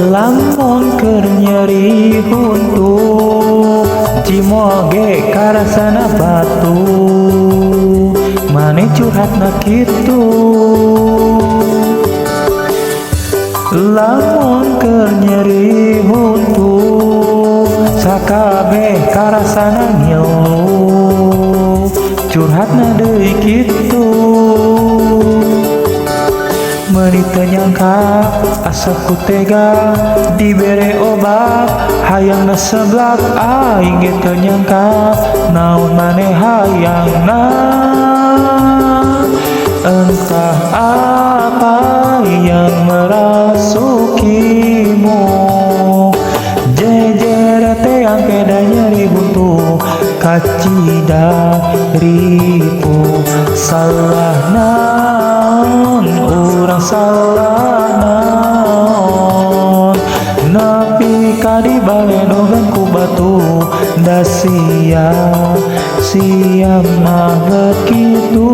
Lamun keur nyeri huntu cimoge karasana batu mane curhatna kitu. Lamun keur nyeri huntu sakabeh karasana ngilu curhatna deui kitu. Meuni teu nyangka asa ku tega dibere obat hayangna seblak aing ge teu nyangka naon maneh hayangna. Entah apa yang merasukimu, jejer teang peda nyeri buntu kacida ribu. Salah naon urang salah naon nepi ka dibalenogan ku batu da sia-sia mah begitu.